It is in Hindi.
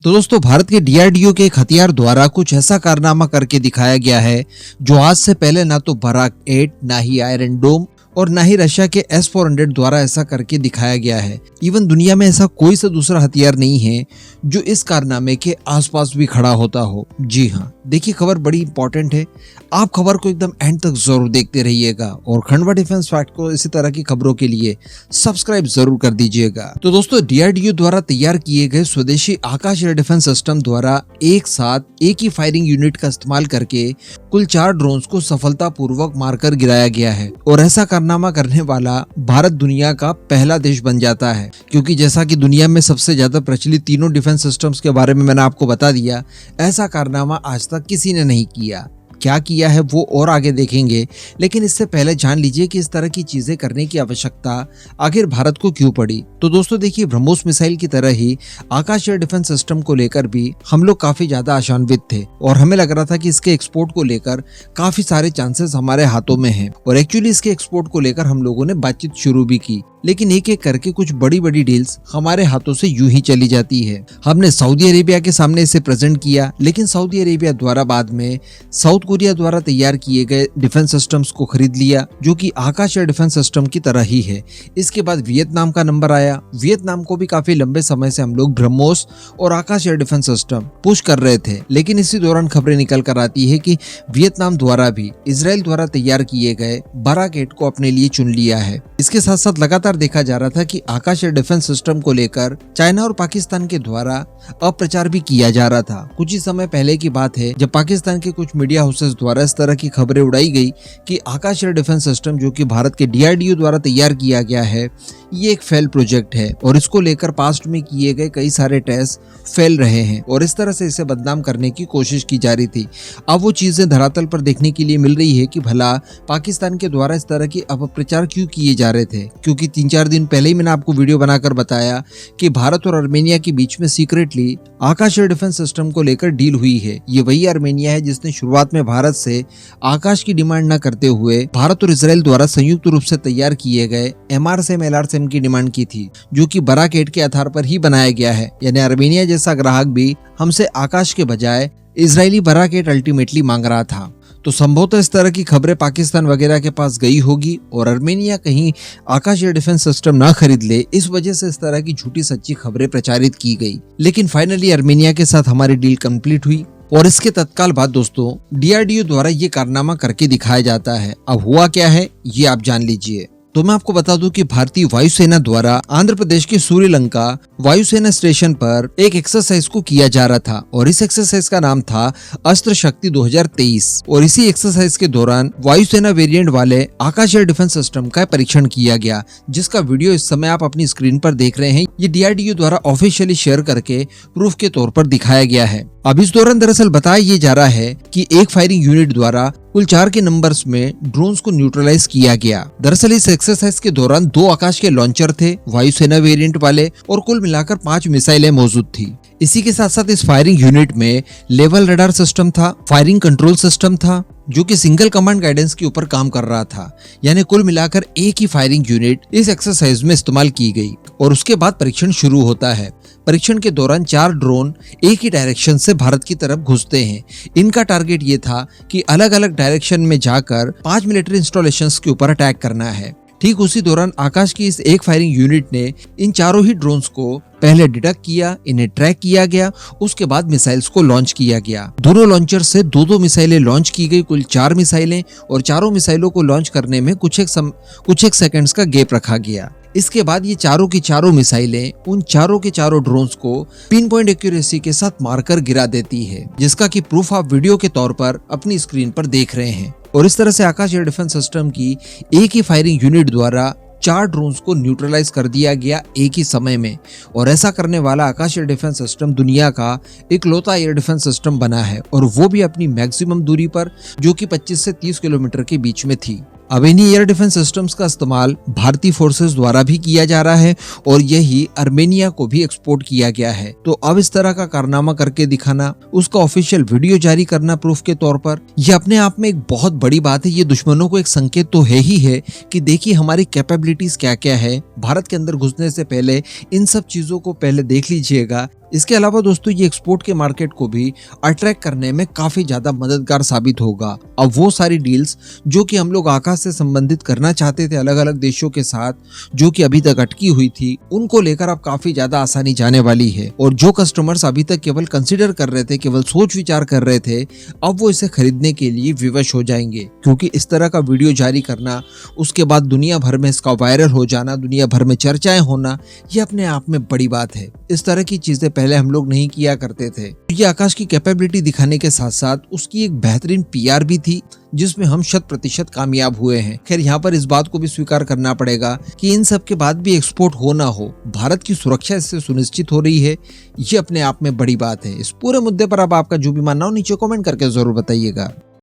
तो दोस्तों भारत के डीआरडीओ के एक हथियार द्वारा कुछ ऐसा कारनामा करके दिखाया गया है जो आज से पहले ना तो बराक 8, ना ही आयरन डोम और ना ही रशिया के S-400 द्वारा ऐसा करके दिखाया गया है। इवन दुनिया में ऐसा कोई सा दूसरा हथियार नहीं है जो इस कारनामे के आसपास भी खड़ा होता हो। जी हाँ, देखिए खबर बड़ी इंपॉर्टेंट है, आप खबर को एकदम एंड तक जरूर देखते रहिएगा और खंडवा डिफेंस फैक्ट को इसी तरह की खबरों के लिए सब्सक्राइब जरूर कर दीजिएगा। तो दोस्तों डीआरडीओ द्वारा तैयार किए गए स्वदेशी आकाश एयर डिफेंस सिस्टम द्वारा एक साथ एक ही फायरिंग यूनिट का इस्तेमाल करके कुल 4 ड्रोन्स को सफलतापूर्वक मारकर गिराया गया है और ऐसा कारनामा करने वाला भारत दुनिया का पहला देश बन जाता है, क्योंकि जैसा कि दुनिया में सबसे ज्यादा प्रचलित तीनों डिफेंस सिस्टम्स के बारे में मैंने आपको बता दिया, ऐसा कारनामा आज तक किसी ने नहीं किया। क्या किया है वो और आगे देखेंगे, लेकिन इससे पहले जान लीजिए कि इस तरह की चीजें करने की आवश्यकता आखिर भारत को क्यों पड़ी। तो दोस्तों देखिए, ब्रह्मोस मिसाइल की तरह ही आकाश एयर डिफेंस सिस्टम को लेकर भी हम लोग काफी ज्यादा आशान्वित थे और हमें लग रहा था कि इसके एक्सपोर्ट को लेकर काफी सारे चांसेस हमारे हाथों में हैं और एक्चुअली इसके एक्सपोर्ट को लेकर हम लोगों ने बातचीत शुरू भी की, लेकिन एक एक करके कुछ बड़ी बड़ी डील्स हमारे हाथों से यूं ही चली जाती है। हमने सऊदी अरेबिया के सामने इसे प्रेजेंट किया, लेकिन सऊदी अरेबिया द्वारा बाद में साउथ कोरिया द्वारा तैयार किए गए डिफेंस सिस्टम्स को खरीद लिया जो कि आकाश एयर डिफेंस सिस्टम की तरह ही है। इसके बाद वियतनाम का नंबर आया। वियतनाम को भी काफी लंबे समय से हम लोग ब्रह्मोस और आकाश एयर डिफेंस सिस्टम पुश कर रहे थे, लेकिन इसी दौरान खबरें निकल कर आती है कि वियतनाम द्वारा भी इजराइल द्वारा तैयार किए गए बराक 8 को अपने लिए चुन लिया है। इसके साथ साथ लगातार देखा जा रहा था कि आकाश एयर डिफेंस सिस्टम को लेकर चाइना और पाकिस्तान के द्वारा अप्रचार भी किया जा रहा था। कुछ ही समय पहले की बात है जब पाकिस्तान के कुछ मीडिया हाउसेस द्वारा इस तरह की खबरें उड़ाई गई कि आकाश एयर डिफेंस सिस्टम जो कि भारत के डीआरडीओ द्वारा तैयार किया गया है, ये एक फेल प्रोजेक्ट है और इसको लेकर पास्ट में किए गए कई सारे टेस्ट फेल रहे हैं और इस तरह से इसे बदनाम करने की कोशिश की जा रही थी। अब वो चीजें धरातल पर देखने के लिए मिल रही है कि भला पाकिस्तान के द्वारा इस तरह की अपप्रचार क्यों किए जा रहे थे, क्योंकि 3-4 दिन पहले ही मैंने आपको वीडियो बनाकर बताया कि भारत और आर्मेनिया के बीच में सीक्रेटली आकाश एयर डिफेंस सिस्टम को लेकर डील हुई है। ये वही आर्मेनिया है जिसने शुरुआत में भारत से आकाश की डिमांड न करते हुए भारत और इजराइल द्वारा संयुक्त रूप से तैयार किए गए MRSAM LRSAM की डिमांड की थी, जो कि बराक 8 के आधार पर ही बनाया गया है। यानी आर्मेनिया जैसा ग्राहक भी हमसे आकाश के बजाय इजरायली बराक 8 अल्टीमेटली मांग रहा था। तो संभवतः इस तरह की खबरें पाकिस्तान वगैरह के पास गई होगी और आर्मेनिया कहीं आकाश एयर डिफेंस सिस्टम ना खरीद ले, इस वजह से इस तरह की झूठी सच्ची खबरें प्रचारित की गई। लेकिन फाइनली आर्मेनिया के साथ हमारी डील कंप्लीट हुई और इसके तत्काल बाद दोस्तों डीआरडीओ द्वारा ये कारनामा करके दिखाया जाता है। अब हुआ क्या है ये आप जान लीजिए। तो मैं आपको बता दूं कि भारतीय वायुसेना द्वारा आंध्र प्रदेश के सूर्यलंका वायुसेना स्टेशन पर एक एक्सरसाइज को किया जा रहा था और इस एक्सरसाइज का नाम था अस्त्र शक्ति 2023 और इसी एक्सरसाइज के दौरान वायुसेना वेरिएंट वाले आकाश एयर डिफेंस सिस्टम का परीक्षण किया गया, जिसका वीडियो इस समय आप अपनी स्क्रीन पर देख रहे हैं। ये डीआरडीओ द्वारा ऑफिशियली शेयर करके प्रूफ के तौर पर दिखाया गया है। अब इस दौरान दरअसल बताया ये जा रहा है कि एक फायरिंग यूनिट द्वारा कुल 4 के नंबर्स में ड्रोन्स को न्यूट्रलाइज किया गया। दरअसल इस एक्सरसाइज के दौरान 2 आकाश के लॉन्चर थे वायुसेना वेरिएंट वाले और कुल मिलाकर 5 मिसाइलें मौजूद थी। इसी के साथ साथ इस फायरिंग यूनिट में लेवल रडार सिस्टम था, फायरिंग कंट्रोल सिस्टम था जो कि सिंगल कमांड गाइडेंस के ऊपर काम कर रहा था। यानी कुल मिलाकर एक ही फायरिंग यूनिट इस एक्सरसाइज में इस्तेमाल की गई और उसके बाद परीक्षण शुरू होता है। परीक्षण के दौरान 4 ड्रोन एक ही डायरेक्शन से भारत की तरफ घुसते हैं। इनका टारगेट ये था कि अलग अलग डायरेक्शन में जाकर 5 मिलिट्री इंस्टॉलेशंस के ऊपर अटैक करना है। ठीक उसी दौरान आकाश की इस एक फायरिंग यूनिट ने इन चारों ही ड्रोन्स को पहले डिटेक्ट किया, इन्हें ट्रैक किया गया, उसके बाद मिसाइल्स को लॉन्च किया गया। दोनों लॉन्चर से 2-2 मिसाइलें लॉन्च की गई, कुल 4 मिसाइलें, और चारों मिसाइलों को लॉन्च करने में कुछ एक सेकंड्स का गैप रखा गया। इसके बाद ये चारों की चारों मिसाइलें उन चारों के चारों ड्रोन्स को पिन पॉइंट एक्यूरेसी के साथ मारकर गिरा देती है, जिसका कि प्रूफ आप वीडियो के तौर पर अपनी स्क्रीन पर देख रहे हैं। और इस तरह से आकाश एयर डिफेंस सिस्टम की एक ही फायरिंग यूनिट द्वारा 4 ड्रोन्स को न्यूट्रलाइज कर दिया गया एक ही समय में। और ऐसा करने वाला आकाश एयर डिफेंस सिस्टम दुनिया का इकलौता एयर डिफेंस सिस्टम बना है और वो भी अपनी मैक्सिमम दूरी पर, जो कि 25 से 30 किलोमीटर के बीच में थी। अब इन्हीं एयर डिफेंस सिस्टम्स का इस्तेमाल भारतीय फोर्सेस द्वारा भी किया जा रहा है और यही आर्मेनिया को भी एक्सपोर्ट किया गया है। तो अब इस तरह का कारनामा करके दिखाना, उसका ऑफिशियल वीडियो जारी करना प्रूफ के तौर पर, यह अपने आप में एक बहुत बड़ी बात है। ये दुश्मनों को एक संकेत तो है ही है कि देखिए हमारी कैपेबिलिटीज क्या क्या है। भारत के अंदर घुसने से पहले इन सब चीजों को पहले देख लीजिएगा इसके अलावा दोस्तों ये एक्सपोर्ट के मार्केट को भी अट्रैक्ट करने में काफी ज्यादा मददगार साबित होगा। अब वो सारी डील्स जो कि हम लोग आकाश से संबंधित करना चाहते थे अलग अलग देशों के साथ, जो कि अभी तक अटकी हुई थी, उनको लेकर अब काफी ज्यादा आसानी जाने वाली है। और जो कस्टमर्स अभी तक केवल कंसिडर कर रहे थे, केवल सोच विचार कर रहे थे, अब वो इसे खरीदने के लिए विवश हो जाएंगे। क्योंकि इस तरह का वीडियो जारी करना, उसके बाद दुनिया भर में इसका वायरल हो जाना, दुनिया भर में चर्चाएं होना, ये अपने आप में बड़ी बात है। इस तरह की चीजें पहले हम लोग नहीं किया करते थे। ये आकाश की कैपेबिलिटी दिखाने के साथ साथ उसकी एक बेहतरीन पीआर भी थी, जिसमें हम 100% कामयाब हुए हैं। खैर यहाँ पर इस बात को भी स्वीकार करना पड़ेगा कि इन सब के बाद भी एक्सपोर्ट हो ना हो, भारत की सुरक्षा इससे सुनिश्चित हो रही है। ये अपने आप में बड़ी बात है। इस पूरे मुद्दे पर अब आपका जो भी मानना हो नीचे कमेंट करके जरूर बताइएगा।